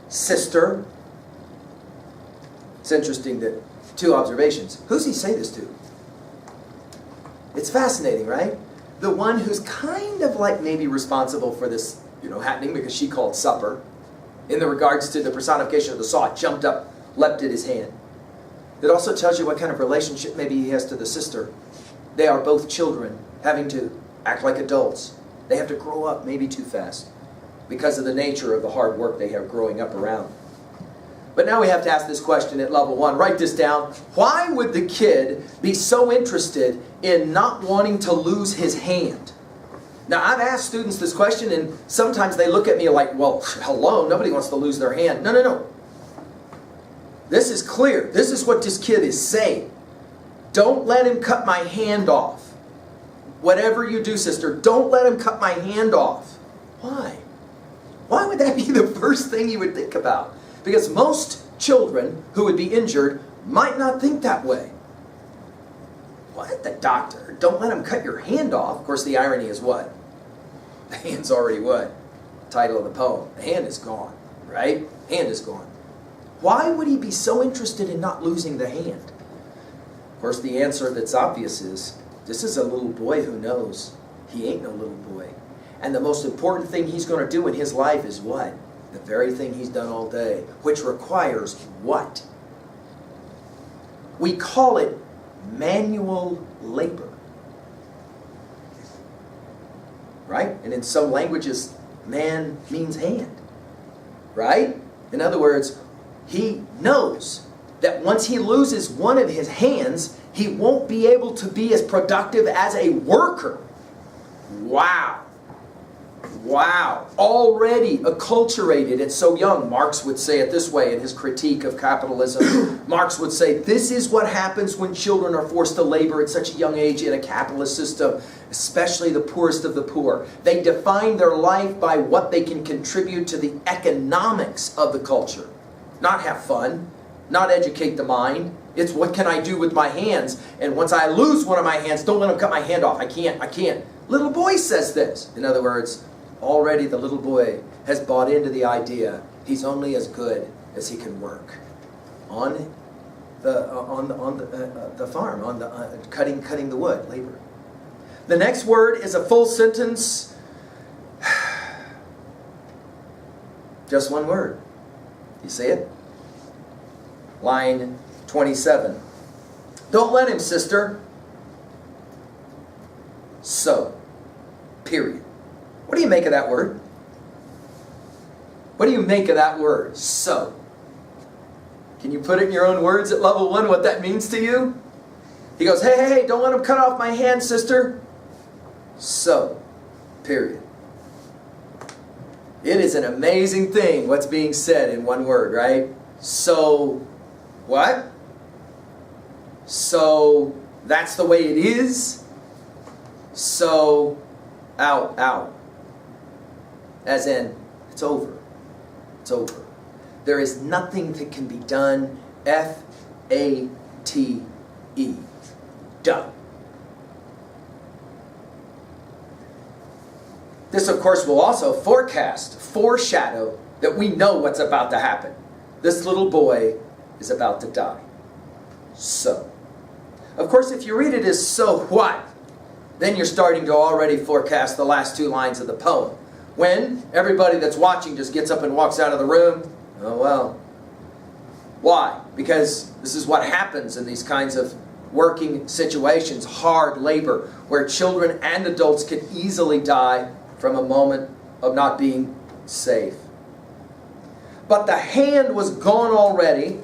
sister. It's interesting that two observations. Who's he say this to? It's fascinating, right? The one who's kind of like maybe responsible for this, happening because she called supper. In the regards to the personification of the saw, jumped up, leapt at his hand. It also tells you what kind of relationship maybe he has to the sister. They are both children, having to act like adults. They have to grow up maybe too fast because of the nature of the hard work they have growing up around. But now we have to ask this question at level 1. Write this down. Why would the kid be so interested in not wanting to lose his hand? Now, I've asked students this question, and sometimes they look at me like, well, hello, nobody wants to lose their hand. No. This is clear. This is what this kid is saying. Don't let him cut my hand off. Whatever you do, sister, don't let him cut my hand off. Why? Why would that be the first thing you would think about? Because most children who would be injured might not think that way. What? The doctor? Don't let him cut your hand off. Of course, the irony is what? The hand's already what? Title of the poem. The hand is gone, right? Hand is gone. Why would he be so interested in not losing the hand? Of course, the answer that's obvious is, this is a little boy who knows he ain't no little boy. And the most important thing he's going to do in his life is what? The very thing he's done all day, which requires what? We call it manual labor. Right? And in some languages, man means hand. Right? In other words, he knows that once he loses one of his hands, he won't be able to be as productive as a worker. Wow. Wow. Already acculturated at so young. Marx would say it this way in his critique of capitalism. Marx would say, this is what happens when children are forced to labor at such a young age in a capitalist system, especially the poorest of the poor. They define their life by what they can contribute to the economics of the culture. Not have fun, not educate the mind. It's what can I do with my hands? And once I lose one of my hands, don't let them cut my hand off. I can't. Little boy says this. In other words, already the little boy has bought into the idea he's only as good as he can work on the farm, on the cutting the wood, labor. The next word is a full sentence. Just one word. You see it? Line 27. Don't let him, sister. So. Period. What do you make of that word? What do you make of that word? So. Can you put it in your own words at level 1 what that means to you? He goes, hey, don't let him cut off my hand, sister. So. Period. It is an amazing thing what's being said in one word, right? So, what? So, that's the way it is? So, out. As in, it's over. It's over. There is nothing that can be done. F-A-T-E. Done. This, of course, will also foreshadow that we know what's about to happen. This little boy is about to die. So. Of course, if you read it as so what, then you're starting to already forecast the last 2 lines of the poem. When everybody that's watching just gets up and walks out of the room, oh well. Why? Because this is what happens in these kinds of working situations, hard labor, where children and adults can easily die from a moment of not being safe. But the hand was gone already.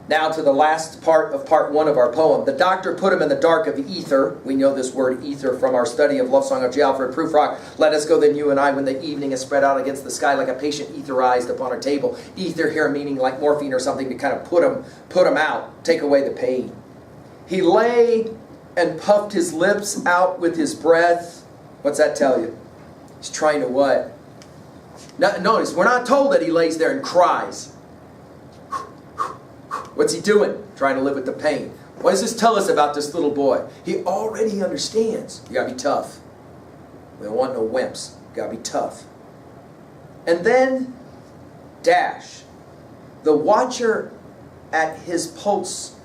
Now to the last part of part 1 of our poem. The doctor put him in the dark of ether. We know this word ether from our study of Love Song of J. Alfred Prufrock. Let us go then you and I when the evening is spread out against the sky like a patient etherized upon a table. Ether here meaning like morphine or something to kind of put him out, take away the pain. He lay and puffed his lips out with his breath. What's that tell you? He's trying to what? Notice, we're not told that he lays there and cries. What's he doing? Trying to live with the pain. What does this tell us about this little boy? He already understands. You gotta be tough. We don't want no wimps. You gotta be tough. And then dash. The watcher at his pulse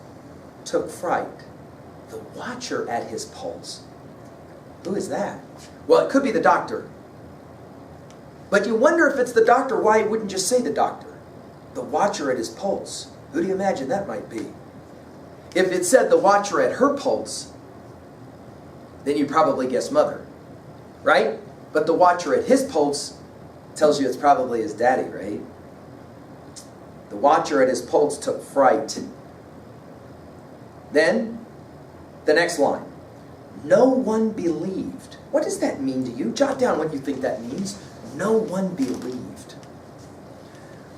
took fright. The watcher at his pulse. Who is that? Well, it could be the doctor. But you wonder if it's the doctor, why he wouldn't just say the doctor? The watcher at his pulse. Who do you imagine that might be? If it said the watcher at her pulse, then you'd probably guess mother, right? But the watcher at his pulse tells you it's probably his daddy, right? The watcher at his pulse took fright. Then, the next line. No one believed. What does that mean to you? Jot down what you think that means. No one believed.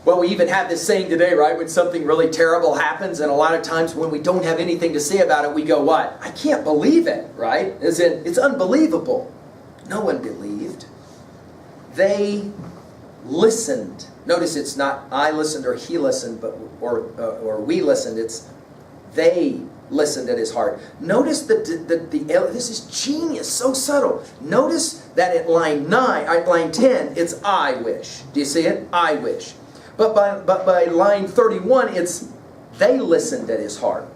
Well, we even have this saying today, right? When something really terrible happens, and a lot of times when we don't have anything to say about it, we go, what? I can't believe it, right? As in, it's unbelievable. No one believed. They listened. Notice it's not I listened or he listened, but or we listened. It's they listened at his heart. Notice that this is genius, so subtle. Notice that at line 10, it's I wish. Do you see it? I wish. But by line 31, it's they listened at his heart.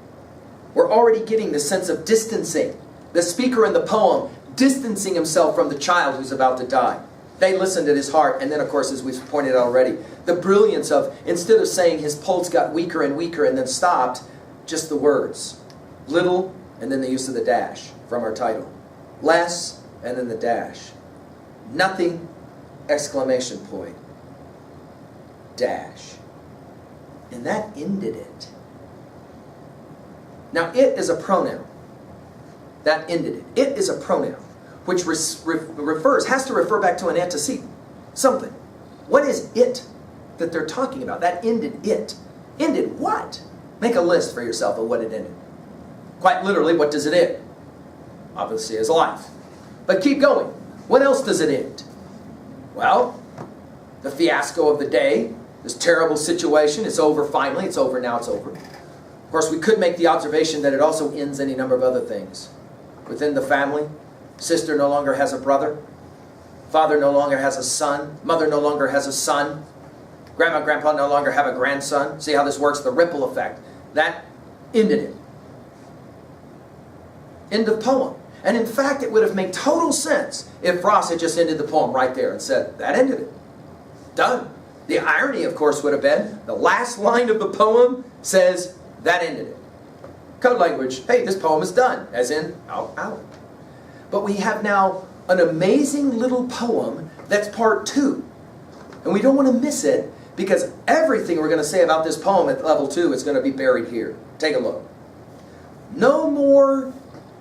We're already getting the sense of distancing. The speaker in the poem distancing himself from the child who's about to die. They listened at his heart. And then, of course, as we've pointed out already, the brilliance of, instead of saying his pulse got weaker and weaker and then stopped, just the words. Little, and then the use of the dash from our title. Less, and then the dash. Nothing, exclamation point. Dash. And that ended it. Now, it is a pronoun. That ended it. It is a pronoun, which has to refer back to an antecedent. Something. What is it that they're talking about? That ended it. Ended what? Make a list for yourself of what it ended. Quite literally, what does it end? Obviously, his life. But keep going. What else does it end? Well, the fiasco of the day, this terrible situation, it's over finally. It's over now, it's over. Of course, we could make the observation that it also ends any number of other things. Within the family, sister no longer has a brother. Father no longer has a son. Mother no longer has a son. Grandma and grandpa no longer have a grandson. See how this works? The ripple effect. That ended it. End of poem. And in fact, it would have made total sense if Frost had just ended the poem right there and said, that ended it. Done. The irony, of course, would have been the last line of the poem says, that ended it. Code language, hey, this poem is done. As in, out, out. But we have now an amazing little poem that's part 2. And we don't want to miss it because everything we're going to say about this poem at level 2 is going to be buried here. Take a look. No more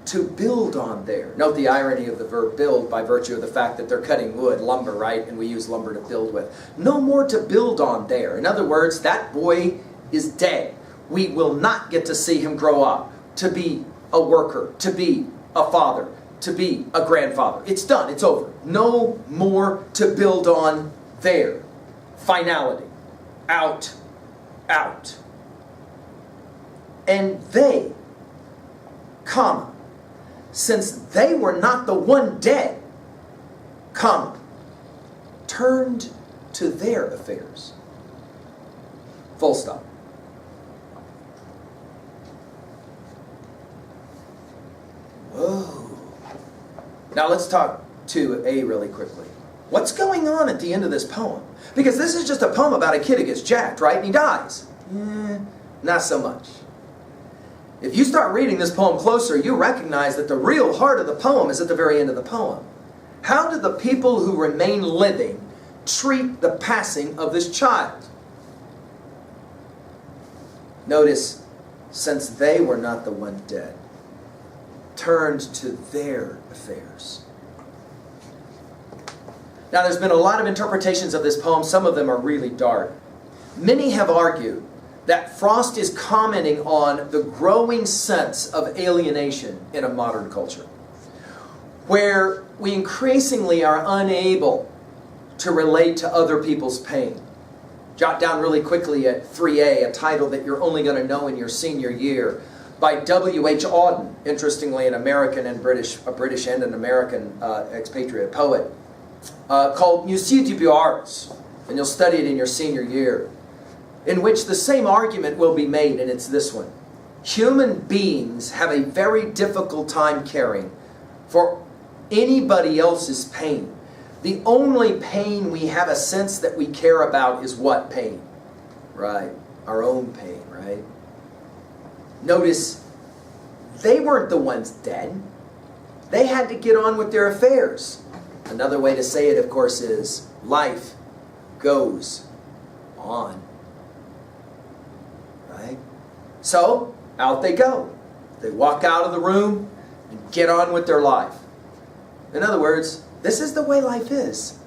to build on there. Note the irony of the verb build by virtue of the fact that they're cutting wood, lumber, right? And we use lumber to build with. No more to build on there. In other words, that boy is dead. We will not get to see him grow up to be a worker, to be a father, to be a grandfather. It's done. It's over. No more to build on there. Finality. Out. Out. And they, comma, since they were not the one dead, comma, turned to their affairs. Full stop. Whoa. Now let's talk to A really quickly. What's going on at the end of this poem? Because this is just a poem about a kid who gets jacked, right? And he dies. Not so much. If you start reading this poem closer, you recognize that the real heart of the poem is at the very end of the poem. How do the people who remain living treat the passing of this child? Notice, since they were not the one dead, turned to their affairs. Now, there's been a lot of interpretations of this poem. Some of them are really dark. Many have argued that Frost is commenting on the growing sense of alienation in a modern culture, where we increasingly are unable to relate to other people's pain. Jot down really quickly at 3A, a title that you're only going to know in your senior year, by W.H. Auden, interestingly an American and British and an American expatriate poet, called Musée du Beaux-Arts. and you'll study it in your senior year, in which the same argument will be made, and it's this one. Human beings have a very difficult time caring for anybody else's pain. The only pain we have a sense that we care about is what pain? Right, our own pain, right? Notice, they weren't the ones dead. They had to get on with their affairs. Another way to say it, of course, is life goes on. Right? So, out they go. They walk out of the room and get on with their life. In other words, this is the way life is.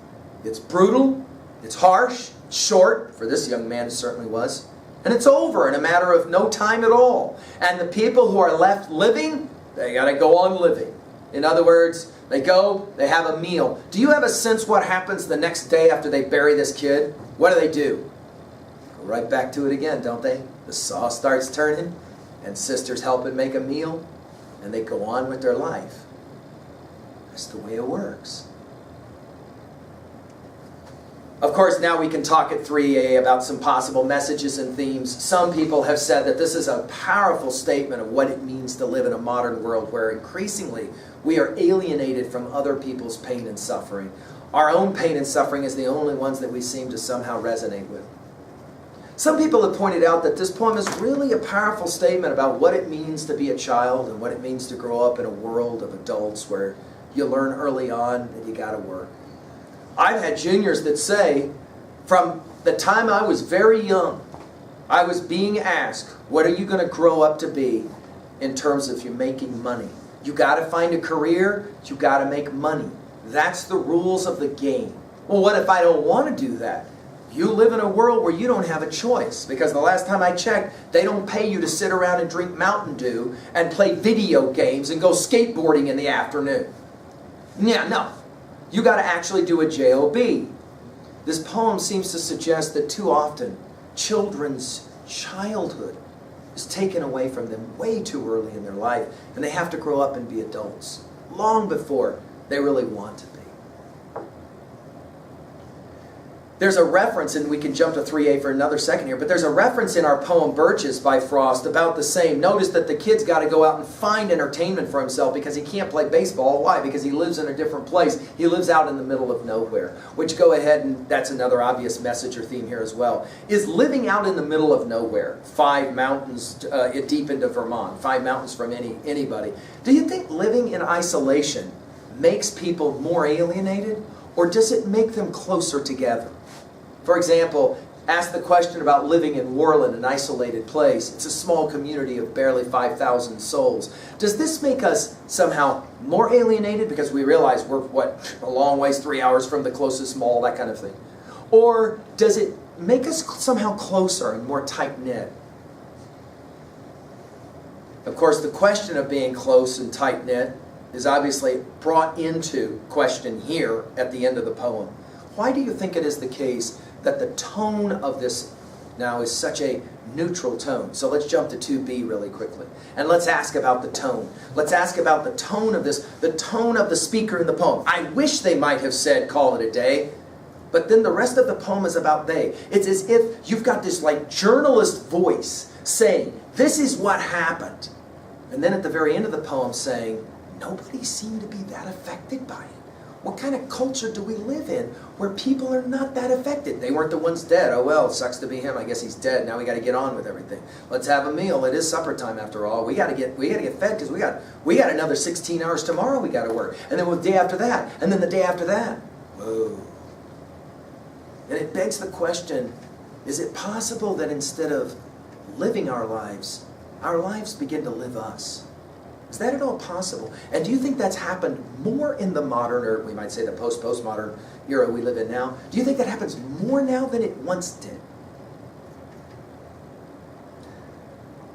It's brutal, it's harsh, it's short, for this young man it certainly was, and it's over in a matter of no time at all. And the people who are left living, they got to go on living. In other words, they go, they have a meal. Do you have a sense what happens the next day after they bury this kid? What do? Go right back to it again, don't they? The saw starts turning, and sisters helping make a meal, and they go on with their life. That's the way it works. Of course, now we can talk at 3A about some possible messages and themes. Some people have said that this is a powerful statement of what it means to live in a modern world where increasingly we are alienated from other people's pain and suffering. Our own pain and suffering is the only ones that we seem to somehow resonate with. Some people have pointed out that this poem is really a powerful statement about what it means to be a child and what it means to grow up in a world of adults where you learn early on that you got to work. I've had juniors that say, from the time I was very young, I was being asked, what are you going to grow up to be in terms of you making money? You got to find a career, you got to make money. That's the rules of the game. Well, what if I don't want to do that? You live in a world where you don't have a choice, because the last time I checked, they don't pay you to sit around and drink Mountain Dew and play video games and go skateboarding in the afternoon. Yeah, no. You got to actually do a JOB. This poem seems to suggest that too often children's childhood is taken away from them way too early in their life, and they have to grow up and be adults long before they really want to be. There's a reference, and we can jump to 3A for another second here, but there's a reference in our poem Birches by Frost about the same. Notice that the kid's got to go out and find entertainment for himself because he can't play baseball. Why? Because he lives in a different place. He lives out in the middle of nowhere. Which, go ahead, and that's another obvious message or theme here as well. Is living out in the middle of nowhere, 5 mountains deep into Vermont, 5 mountains from anybody. Do you think living in isolation makes people more alienated, or does it make them closer together? For example, ask the question about living in Worland, an isolated place. It's a small community of barely 5,000 souls. Does this make us somehow more alienated because we realize we're, a long ways, 3 hours from the closest mall, that kind of thing? Or does it make us somehow closer and more tight-knit? Of course, the question of being close and tight-knit is obviously brought into question here at the end of the poem. Why do you think it is the case that the tone of this now is such a neutral tone? So let's jump to 2B really quickly. And let's ask about the tone. Let's ask about the tone of this, the tone of the speaker in the poem. I wish they might have said, call it a day. But then the rest of the poem is about they. It's as if you've got this like journalist voice saying, this is what happened. And then at the very end of the poem saying, nobody seemed to be that affected by it. What kind of culture do we live in where people are not that affected? They weren't the ones dead. Oh well, sucks to be him. I guess he's dead. Now we got to get on with everything. Let's have a meal. It is supper time after all. We got to get fed because we got another 16 hours tomorrow we got to work. And then the day after that, and then the day after that. Whoa. And it begs the question, is it possible that instead of living our lives begin to live us? Is that at all possible? And do you think that's happened more in the modern, or we might say the post-postmodern era we live in now? Do you think that happens more now than it once did?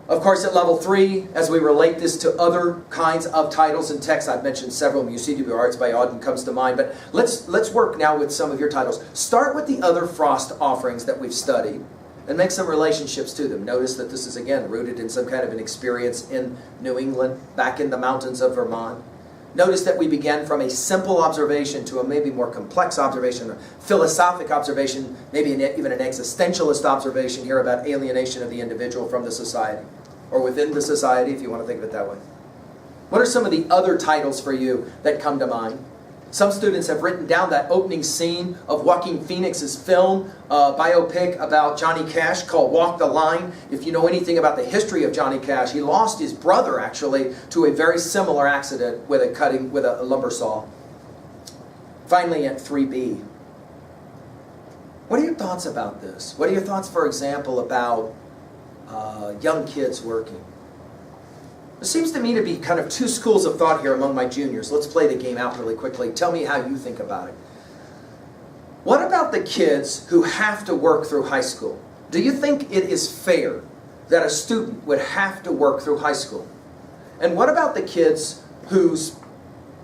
Of course, at level 3, as we relate this to other kinds of titles and texts, I've mentioned several. UCW Arts by Auden comes to mind, but let's work now with some of your titles. Start with the other Frost offerings that we've studied, and make some relationships to them. Notice that this is, again, rooted in some kind of an experience in New England, back in the mountains of Vermont. Notice that we began from a simple observation to a maybe more complex observation, a philosophic observation, maybe even an existentialist observation here about alienation of the individual from the society, or within the society, if you want to think of it that way. What are some of the other titles for you that come to mind? Some students have written down that opening scene of Joaquin Phoenix's film, biopic about Johnny Cash called Walk the Line. If you know anything about the history of Johnny Cash, he lost his brother actually to a very similar accident with a lumber saw. Finally at 3B. What are your thoughts about this? What are your thoughts, for example, about young kids working? There seems to me to be kind of two schools of thought here among my juniors. Let's play the game out really quickly. Tell me how you think about it. What about the kids who have to work through high school? Do you think it is fair that a student would have to work through high school? And what about the kids who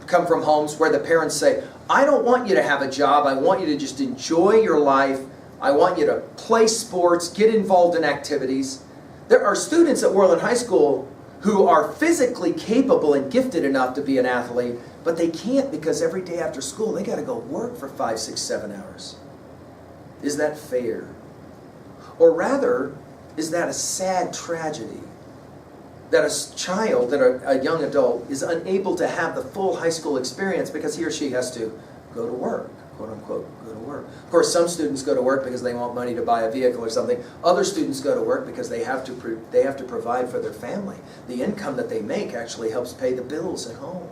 come from homes where the parents say, I don't want you to have a job, I want you to just enjoy your life, I want you to play sports, get involved in activities. There are students at Worland High School who are physically capable and gifted enough to be an athlete, but they can't because every day after school they got to go work for 5, 6, 7 hours. Is that fair? Or rather, is that a sad tragedy? That a child, that a young adult is unable to have the full high school experience because he or she has to go to work, quote unquote, go to work. Of course, some students go to work because they want money to buy a vehicle or something. Other students go to work because they have to provide for their family. The income that they make actually helps pay the bills at home.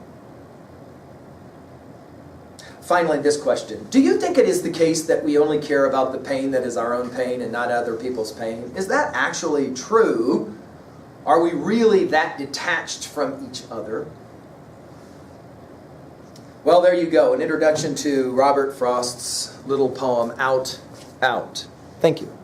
Finally, this question. Do you think it is the case that we only care about the pain that is our own pain and not other people's pain? Is that actually true? Are we really that detached from each other? Well, there you go. An introduction to Robert Frost's little poem, Out, Out. Thank you.